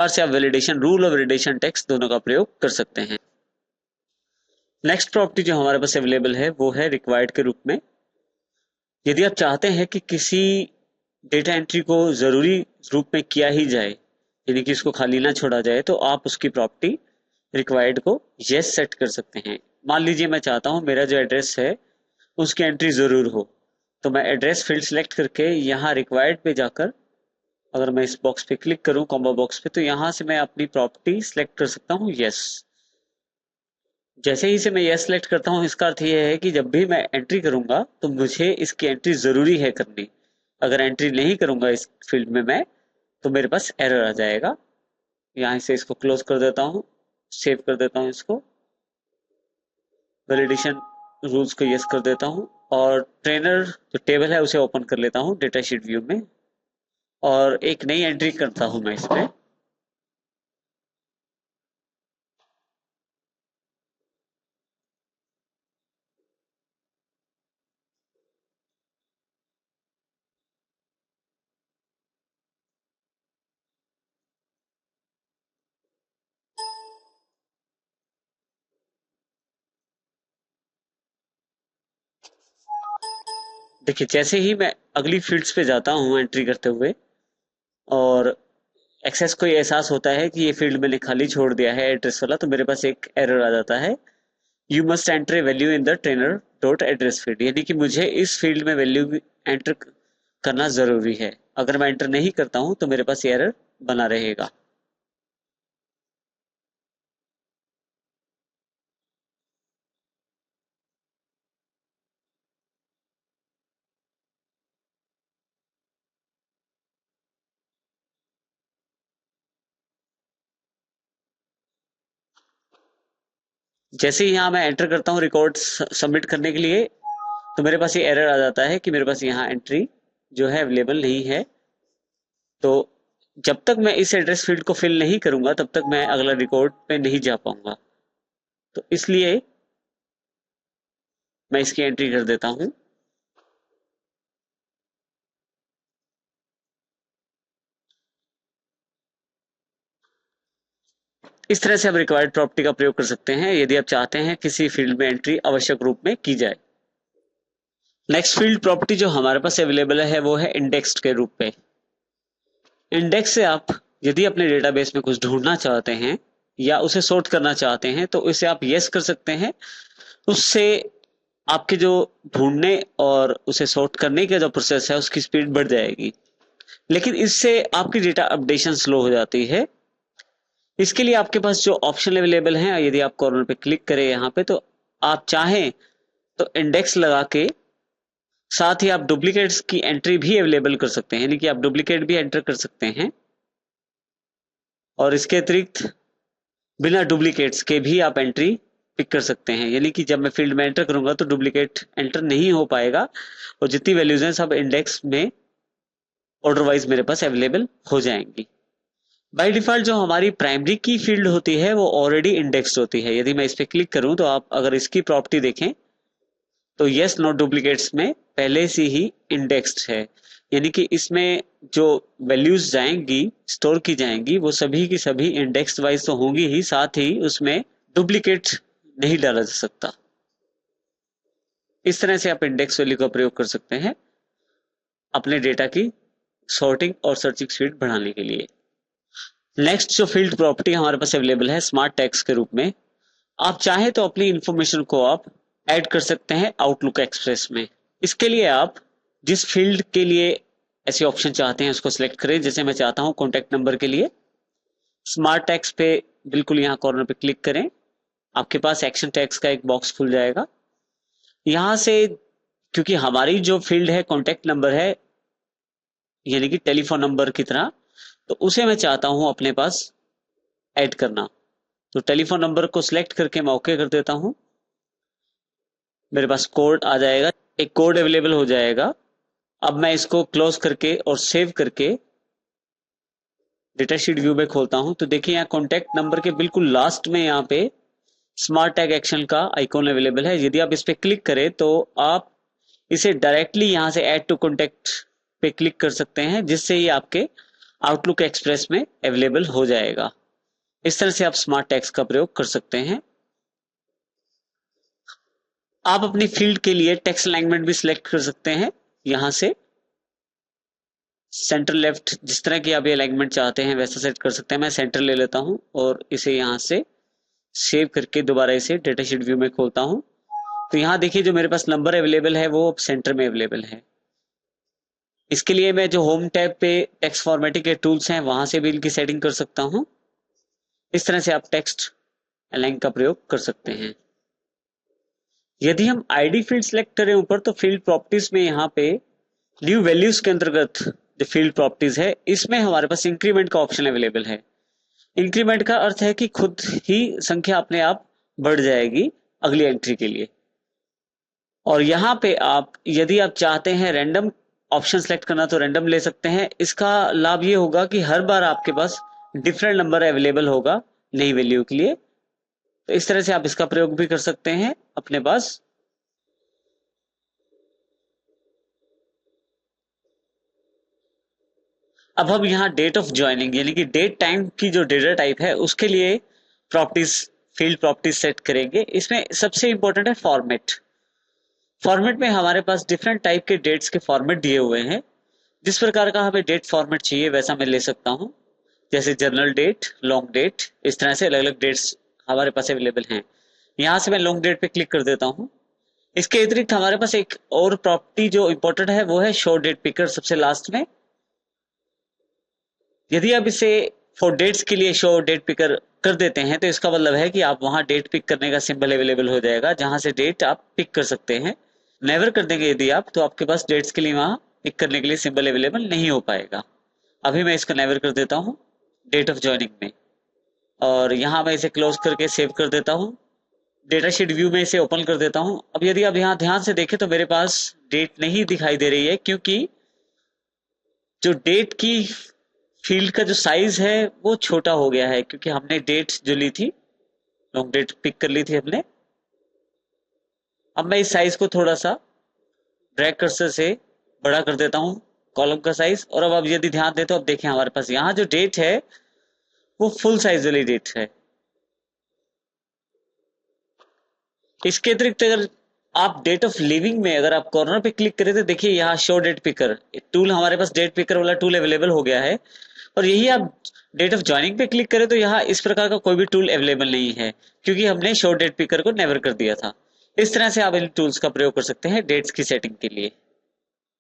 से आप validation rule और वैलिडेशन टेक्स्ट दोनों का प्रयोग कर सकते हैं। नेक्स्ट प्रॉपर्टी जो हमारे पास अवेलेबल है वो है रिक्वायर्ड के रूप में। यदि आप चाहते हैं कि किसी डेटा एंट्री को जरूरी रूप में किया ही जाए, यानी कि इसको खाली ना छोड़ा जाए, तो आप उसकी प्रॉपर्टी रिक्वायर्ड को यस सेट कर सकते हैं। मान लीजिए मैं चाहता हूं मेरा जो एड्रेस है उसकी एंट्री जरूर हो, तो मैं एड्रेस फील्ड सेलेक्ट करके यहाँ रिक्वायर्ड पे जाकर अगर मैं इस बॉक्स पे क्लिक करूं कॉम्बो बॉक्स पे, तो यहां से मैं अपनी प्रॉपर्टी सिलेक्ट कर सकता हूं यस। जैसे ही से मैं यस सेलेक्ट करता हूं, इसका अर्थ यह है कि जब भी मैं एंट्री करूंगा तो मुझे इसकी एंट्री जरूरी है करनी। अगर एंट्री नहीं करूंगा इस फील्ड में मैं, तो मेरे पास एरर आ जाएगा। यहाँ से इसको क्लोज कर देता हूँ, सेव कर देता हूँ इसको, वैलिडेशन रूल्स को यस कर देता हूँ और ट्रेनर जो टेबल है उसे ओपन कर लेता हूँ डेटा शीट व्यू में और एक नई एंट्री करता हूँ मैं इसमें। देखिए जैसे ही मैं अगली फील्ड्स पे जाता हूँ एंट्री करते हुए और एक्सेस को ये एहसास होता है कि ये फील्ड मैंने खाली छोड़ दिया है एड्रेस वाला, तो मेरे पास एक एरर आ जाता है, you must enter a value in the trainer dot address field, यानी कि मुझे इस फील्ड में वैल्यू एंटर करना जरूरी है। अगर मैं एंटर नहीं करता हूं तो मेरे पास एरर बना रहेगा। जैसे ही यहाँ मैं एंटर करता हूँ रिकॉर्ड सबमिट करने के लिए, तो मेरे पास ये एरर आ जाता है कि मेरे पास यहाँ एंट्री जो है अवेलेबल नहीं है। तो जब तक मैं इस एड्रेस फील्ड को फिल नहीं करूंगा तब तक मैं अगला रिकॉर्ड पे नहीं जा पाऊंगा, तो इसलिए मैं इसकी एंट्री कर देता हूँ। इस तरह से हम रिक्वायर्ड प्रॉपर्टी का प्रयोग कर सकते हैं यदि आप चाहते हैं किसी फील्ड में एंट्री आवश्यक रूप में की जाए। नेक्स्ट फील्ड प्रॉपर्टी जो हमारे पास अवेलेबल है वो है इंडेक्स्ड के रूप में। इंडेक्स से आप यदि अपने डेटाबेस में कुछ ढूंढना चाहते हैं या उसे सॉर्ट करना चाहते हैं तो इसे आप यस कर सकते हैं। उससे आपके जो ढूंढने और उसे सॉर्ट करने का जो प्रोसेस है उसकी स्पीड बढ़ जाएगी, लेकिन इससे आपकी डेटा अपडेशन स्लो हो जाती है। इसके लिए आपके पास जो ऑप्शन अवेलेबल हैं, यदि आप कॉर्नर पे क्लिक करें यहाँ पे, तो आप चाहें तो इंडेक्स लगा के साथ ही आप डुप्लीकेट्स की एंट्री भी अवेलेबल कर सकते हैं, यानी कि आप डुप्लीकेट भी एंटर कर सकते हैं और इसके अतिरिक्त बिना डुप्लीकेट्स के भी आप एंट्री पिक कर सकते हैं, यानी कि जब मैं फील्ड में एंटर करूंगा तो डुप्लीकेट एंटर नहीं हो पाएगा और जितनी वैल्यूज हैं सब इंडेक्स में ऑर्डर वाइज मेरे पास अवेलेबल हो जाएंगी। बाय डिफॉल्ट जो हमारी प्राइमरी की फील्ड होती है वो ऑलरेडी इंडेक्स्ड होती है। यदि मैं इस पर क्लिक करूं तो आप अगर इसकी प्रॉपर्टी देखें तो यस नॉट डुप्लीकेट्स में पहले से ही इंडेक्स्ड है, यानी कि इसमें जो वैल्यूज जाएंगी स्टोर की जाएंगी वो सभी की सभी इंडेक्स वाइज तो होंगी ही, साथ ही उसमें डुप्लीकेट नहीं डाला जा सकता। इस तरह से आप इंडेक्स वैल्यू का प्रयोग कर सकते हैं अपने डेटा की सॉर्टिंग और सर्चिंग स्पीड बढ़ाने के लिए। नेक्स्ट जो फील्ड प्रॉपर्टी हमारे पास अवेलेबल है स्मार्ट टैग्स के रूप में। आप चाहे तो अपनी इंफॉर्मेशन को आप ऐड कर सकते हैं आउटलुक एक्सप्रेस में। इसके लिए आप जिस फील्ड के लिए ऐसे ऑप्शन चाहते हैं उसको सिलेक्ट करें। जैसे मैं चाहता हूं कॉन्टैक्ट नंबर के लिए, स्मार्ट टैग्स पे बिल्कुल यहाँ कॉर्नर पे क्लिक करें, आपके पास एक्शन टैग्स का एक बॉक्स खुल जाएगा। यहां से क्योंकि हमारी जो फील्ड है कॉन्टैक्ट नंबर है, यानी कि टेलीफोन नंबर की तरह, तो उसे मैं चाहता हूं अपने पास ऐड करना। तो टेलीफोन नंबर को सिलेक्ट करके मैं ओके कर देता हूं। मेरे पास कोड आ जाएगा, एक कोड अवेलेबल हो जाएगा। अब मैं इसको क्लोज करके और सेव करके डेटा शीट व्यू में खोलता हूं तो देखिए यहाँ कॉन्टैक्ट नंबर के बिल्कुल लास्ट में यहाँ पे स्मार्ट टैग एक्शन का आइकॉन अवेलेबल है। यदि आप इस पे क्लिक करें तो आप इसे डायरेक्टली यहाँ से ऐड टू कॉन्टैक्ट पे क्लिक कर सकते हैं, जिससे ही आपके आउटलुक एक्सप्रेस में अवेलेबल हो जाएगा। इस तरह से आप स्मार्ट टेक्स्ट का प्रयोग कर सकते हैं। आप अपनी फील्ड के लिए टेक्स्ट अलाइनमेंट भी सिलेक्ट कर सकते हैं। यहां से सेंटर लेफ्ट, जिस तरह की आप ये अलाइनमेंट चाहते हैं वैसा सेट कर सकते हैं। मैं सेंटर ले लेता हूं और इसे यहां से सेव करके दोबारा इसे डेटा शीट व्यू में खोलता हूं। तो यहाँ देखिए जो मेरे पास नंबर अवेलेबल है वो सेंटर में अवेलेबल है। इसके लिए मैं जो होम टैब पे टेक्स्ट फॉर्मेटिंग के टूल्स हैं वहां से भी इनकी सेटिंग कर सकता हूं। इस तरह से आप टेक्स्ट अलाइन का प्रयोग कर सकते हैं। यदि हम आईडी फील्ड सेलेक्ट करें ऊपर, तो फील्ड प्रॉपर्टीज में यहाँ पे न्यू वैल्यूज के अंतर्गत जो फील्ड प्रॉपर्टीज है इसमें हमारे पास इंक्रीमेंट का ऑप्शन अवेलेबल है। इंक्रीमेंट का अर्थ है कि खुद ही संख्या अपने आप बढ़ जाएगी अगली एंट्री के लिए। और यहाँ पे आप यदि आप चाहते हैं रैंडम ऑप्शन सेलेक्ट करना तो रैंडम ले सकते हैं। इसका लाभ ये होगा कि हर बार आपके पास डिफरेंट नंबर अवेलेबल होगा नई वैल्यू के लिए। तो इस तरह से आप इसका प्रयोग भी कर सकते हैं अपने पास। अब हम यहाँ डेट ऑफ ज्वाइनिंग यानी कि डेट टाइम की जो डेटा टाइप है उसके लिए प्रॉपर्टीज, फील्ड प्रॉपर्टीज सेट करेंगे। इसमें सबसे इंपॉर्टेंट है फॉर्मेट। फॉर्मेट में हमारे पास डिफरेंट टाइप के डेट्स के फॉर्मेट दिए हुए हैं। जिस प्रकार का हमें डेट फॉर्मेट चाहिए वैसा मैं ले सकता हूँ, जैसे जनरल डेट, लॉन्ग डेट, इस तरह से अलग अलग डेट्स हमारे पास अवेलेबल हैं। यहाँ से मैं लॉन्ग डेट पे क्लिक कर देता हूँ। इसके अतिरिक्त हमारे पास एक और प्रॉपर्टी जो इंपॉर्टेंट है वो है शो डेट पिकर, सबसे लास्ट में। यदि आप इसे फॉर डेट्स के लिए शो डेट पिकर कर देते हैं तो इसका मतलब है कि आप वहां डेट पिक करने का सिंबल अवेलेबल हो जाएगा जहां से डेट आप पिक कर सकते हैं। नेवर कर देंगे यदि आप, तो आपके पास डेट्स के लिए वहां पिक करने के लिए सिंबल अवेलेबल नहीं हो पाएगा। अभी मैं इसको नेवर कर देता हूँ डेट ऑफ ज्वाइनिंग में, और यहाँ मैं इसे क्लोज करके सेव कर देता हूँ। डेटा शीट व्यू में इसे ओपन कर देता हूँ। अब यदि आप यहाँ ध्यान से देखें तो मेरे पास डेट नहीं दिखाई दे रही है, क्योंकि जो डेट की फील्ड का जो साइज है वो छोटा हो गया है, क्योंकि हमने डेट जो ली थी, लॉन्ग डेट पिक कर ली थी हमने। अब मैं इस साइज को थोड़ा सा ड्रैग कर्सर से बड़ा कर देता हूँ, कॉलम का साइज। और अब यदि ध्यान दें तो अब देखें हमारे पास यहाँ जो डेट है वो फुल साइज वाली डेट है। इसके अतिरिक्त अगर आप डेट ऑफ लिविंग में अगर आप कॉर्नर पे क्लिक करें तो देखिए यहाँ शो डेट पिकर टूल, हमारे पास डेट पिकर वाला टूल अवेलेबल हो गया है। और यही आप डेट ऑफ ज्वाइनिंग पे क्लिक करें तो यहाँ इस प्रकार का कोई भी टूल अवेलेबल नहीं है, क्योंकि हमने शो डेट पिकर को नेवर कर दिया था। इस तरह से आप इन टूल्स का प्रयोग कर सकते हैं डेट्स की सेटिंग के लिए।